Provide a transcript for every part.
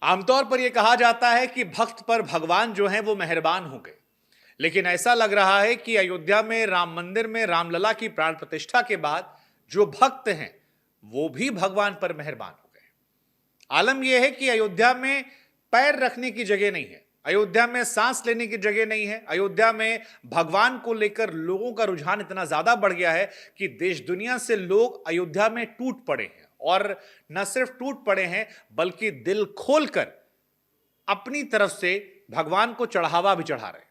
आमतौर पर यह कहा जाता है कि भक्त पर भगवान जो हैं वो मेहरबान हो गए, लेकिन ऐसा लग रहा है कि अयोध्या में राम मंदिर में रामलला की प्राण प्रतिष्ठा के बाद जो भक्त हैं वो भी भगवान पर मेहरबान हो गए। आलम यह है कि अयोध्या में पैर रखने की जगह नहीं है, अयोध्या में सांस लेने की जगह नहीं है। अयोध्या में भगवान को लेकर लोगों का रुझान इतना ज्यादा बढ़ गया है कि देश दुनिया से लोग अयोध्या में टूट पड़े हैं, और न सिर्फ टूट पड़े हैं बल्कि दिल खोलकर अपनी तरफ से भगवान को चढ़ावा भी चढ़ा रहे हैं।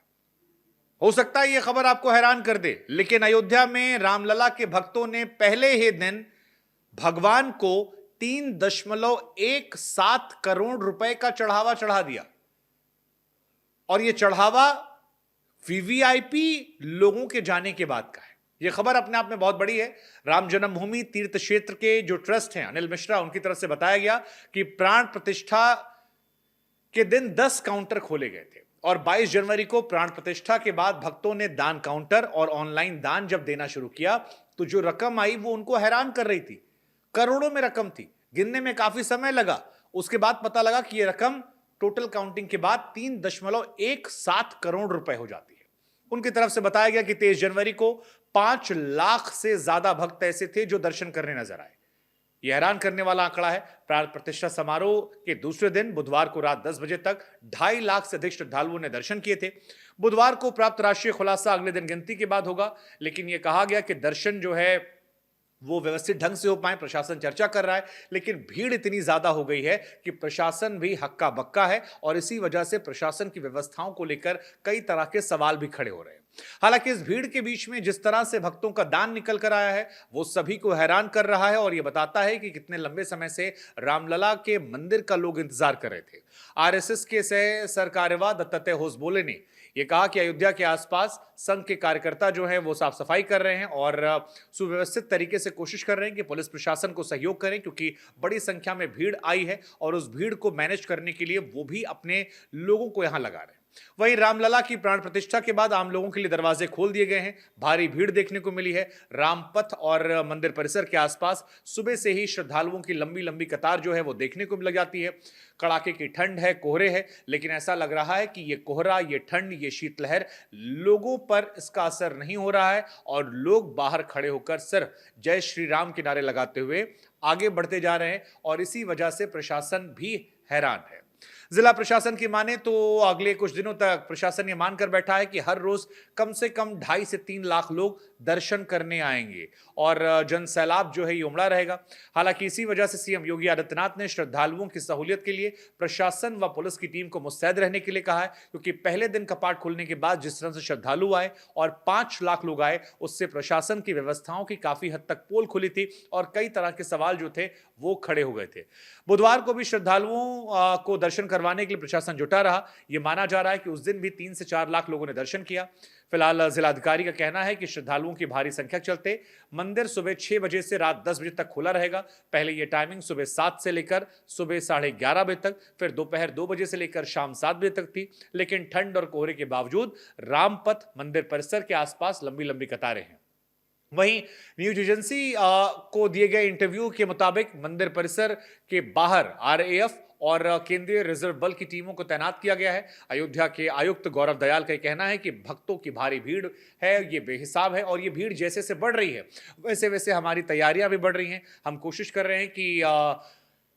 हो सकता है यह खबर आपको हैरान कर दे, लेकिन अयोध्या में रामलला के भक्तों ने पहले ही दिन भगवान को 3.17 करोड़ रुपए का चढ़ावा चढ़ा दिया, और यह चढ़ावा वीवीआईपी लोगों के जाने के बाद का है। यह खबर अपने आप में बहुत बड़ी है। राम जन्मभूमि तीर्थ क्षेत्र के जो ट्रस्ट हैं अनिल मिश्रा, उनकी तरफ से बताया गया कि प्राण प्रतिष्ठा के दिन 10 काउंटर खोले गए थे, और 22 जनवरी को प्राण प्रतिष्ठा के बाद भक्तों ने दान काउंटर और ऑनलाइन दान जब देना शुरू किया तो जो रकम आई वो उनको हैरान कर रही थी। करोड़ों में रकम थी, गिनने में काफी समय लगा। उसके बाद पता लगा कि यह रकम टोटल काउंटिंग के बाद 3.17 करोड़ रुपए हो जाती है। उनकी तरफ से बताया गया कि 23 जनवरी को 5 लाख से ज्यादा भक्त ऐसे थे जो दर्शन करने नजर आए। यह हैरान करने वाला आंकड़ा है। प्राण प्रतिष्ठा समारोह के दूसरे दिन बुधवार को रात 10 बजे तक 2.5 लाख से अधिक श्रद्धालुओं ने दर्शन किए थे। बुधवार को प्राप्त राष्ट्रीय खुलासा अगले दिन गिनती के बाद होगा, लेकिन यह कहा गया कि दर्शन जो है वो व्यवस्थित ढंग से हो पाए, प्रशासन चर्चा कर रहा है। लेकिन भीड़ इतनी ज्यादा हो गई है कि प्रशासन भी हक्का बक्का है, और इसी वजह से प्रशासन की व्यवस्थाओं को लेकर कई तरह के सवाल भी खड़े हो रहे हैं। हालांकि इस भीड़ के बीच में जिस तरह से भक्तों का दान निकल कर आया है वो सभी को हैरान कर रहा है, और यह बताता है कि कितने लंबे समय से रामलला के मंदिर का लोग इंतजार कर रहे थे। आरएसएस के सह सरकार्यवाह दत्तात्रेय होसबोले ने यह कहा कि अयोध्या के आसपास संघ के कार्यकर्ता जो हैं वो साफ सफाई कर रहे हैं और सुव्यवस्थित तरीके से कोशिश कर रहे हैं कि पुलिस प्रशासन को सहयोग करें, क्योंकि बड़ी संख्या में भीड़ आई है और उस भीड़ को मैनेज करने के लिए वो भी अपने लोगों को यहां लगा रहे हैं। वहीं रामलला की प्राण प्रतिष्ठा के बाद आम लोगों के लिए दरवाजे खोल दिए गए हैं। भारी भीड़ देखने को मिली है। रामपथ और मंदिर परिसर के आसपास सुबह से ही श्रद्धालुओं की लंबी लंबी कतार जो है वो देखने को मिल जाती है। कड़ाके की ठंड है, कोहरे है, लेकिन ऐसा लग रहा है कि ये कोहरा, ये ठंड, ये शीतलहर लोगों पर इसका असर नहीं हो रहा है, और लोग बाहर खड़े होकर सिर्फ जय श्री राम के नारे लगाते हुए आगे बढ़ते जा रहे हैं, और इसी वजह से प्रशासन भी हैरान है। जिला प्रशासन की माने तो अगले कुछ दिनों तक प्रशासन ये मानकर बैठा है कि हर रोज कम से कम 2.5 से 3 लाख लोग दर्शन करने आएंगे, और जन सैलाब जो है ये उमड़ा रहेगा। हालांकि इसी वजह से सीएम योगी आदित्यनाथ ने श्रद्धालुओं की सहूलियत के लिए प्रशासन व पुलिस की टीम को मुस्तैद रहने के लिए कहा है, क्योंकि पहले दिन कपाट खुलने के बाद जिस तरह से श्रद्धालु आए और 5 लाख लोग आए, उससे प्रशासन की व्यवस्थाओं की काफी हद तक पोल खुली थी, और कई तरह के सवाल जो थे वो खड़े हो गए थे। बुधवार को भी श्रद्धालुओं को दर्शन करवाने के लिए प्रशासन जुटा रहा। यह माना जा रहा है कि उस दिन भी 3 से 4 लाख लोगों ने दर्शन किया। फिलहाल जिलाधिकारी का कहना है कि श्रद्धालुओं की भारी संख्या के चलते मंदिर सुबह 6 बजे से रात 10 बजे तक खुला रहेगा। पहले यह टाइमिंग सुबह 7 से लेकर सुबह 11:30 बजे तक, फिर दोपहर 2 बजे से लेकर शाम 7 बजे तक थी। लेकिन ठंड और कोहरे के बावजूद रामपथ मंदिर परिसर के आसपास लंबी लंबी कतारें हैं। वहीं न्यूज एजेंसी को दिए गए इंटरव्यू के मुताबिक मंदिर परिसर के बाहर आरएएफ और केंद्रीय रिजर्व बल की टीमों को तैनात किया गया है। अयोध्या के आयुक्त गौरव दयाल का कहना है कि भक्तों की भारी भीड़ है, ये बेहिसाब है, और ये भीड़ जैसे जैसे बढ़ रही है वैसे वैसे हमारी तैयारियां भी बढ़ रही हैं। हम कोशिश कर रहे हैं कि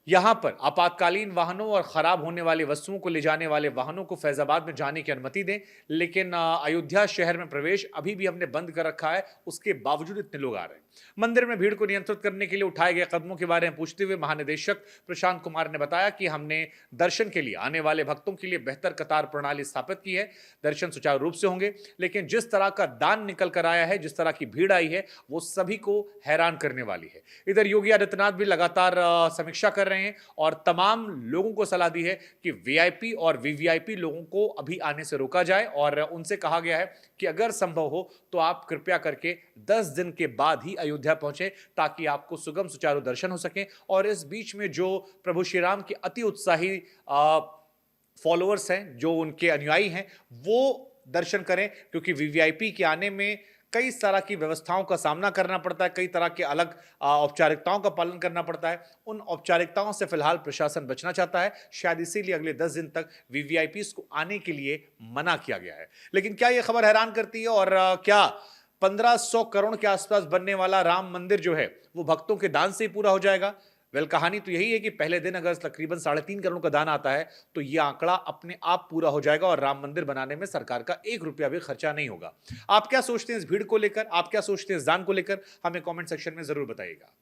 यहां पर आपातकालीन वाहनों और खराब होने वाली वस्तुओं को ले जाने वाले वाहनों को फैजाबाद में जाने की अनुमति दें, लेकिन अयोध्या शहर में प्रवेश अभी भी हमने बंद कर रखा है, उसके बावजूद इतने लोग आ रहे हैं। मंदिर में भीड़ को नियंत्रित करने के लिए उठाए गए कदमों के बारे में पूछते हुए महानिदेशक प्रशांत कुमार ने बताया कि हमने दर्शन के लिए आने वाले भक्तों के लिए बेहतर कतार प्रणाली स्थापित की है। दर्शन सुचारू रूप से होंगे, लेकिन जिस तरह का दान निकल कर आया है, जिस तरह की भीड़ आई है, वो सभी को हैरान करने वाली है। इधर योगी आदित्यनाथ भी लगातार समीक्षा कर रहे हैं और तमाम लोगों को सलाह दी है कि वीआईपी और वीवीआईपी लोगों को अभी आने से रोका जाए, और उनसे कहा गया है कि अगर संभव हो तो आप कृपया करके 10 दिन के बाद ही अयोध्या पहुंचे, ताकि आपको सुगम सुचारू दर्शन हो सके। और इस बीच में जो प्रभु श्री राम के अति उत्साही फॉलोअर्स हैं, जो उनके अनुयायी हैं, वो दर्शन करें, क्योंकि वीवीआईपी के आने में कई तरह की व्यवस्थाओं का सामना करना पड़ता है, कई तरह के अलग औपचारिकताओं का पालन करना पड़ता है। उन औपचारिकताओं से फिलहाल प्रशासन बचना चाहता है, शायद इसीलिए अगले 10 दिन तक वीवीआईपीस को आने के लिए मना किया गया है। लेकिन क्या यह खबर हैरान करती है? और क्या 1500 करोड़ के आसपास बनने वाला राम मंदिर जो है वो भक्तों के दान से ही पूरा हो जाएगा? वेल, कहानी तो यही है कि पहले दिन अगर तकरीबन 3.5 करोड़ का दान आता है तो यह आंकड़ा अपने आप पूरा हो जाएगा और राम मंदिर बनाने में सरकार का 1 रुपया भी खर्चा नहीं होगा। आप क्या सोचते हैं इस भीड़ को लेकर? आप क्या सोचते हैं इस दान को लेकर? हमें कमेंट सेक्शन में जरूर बताइएगा।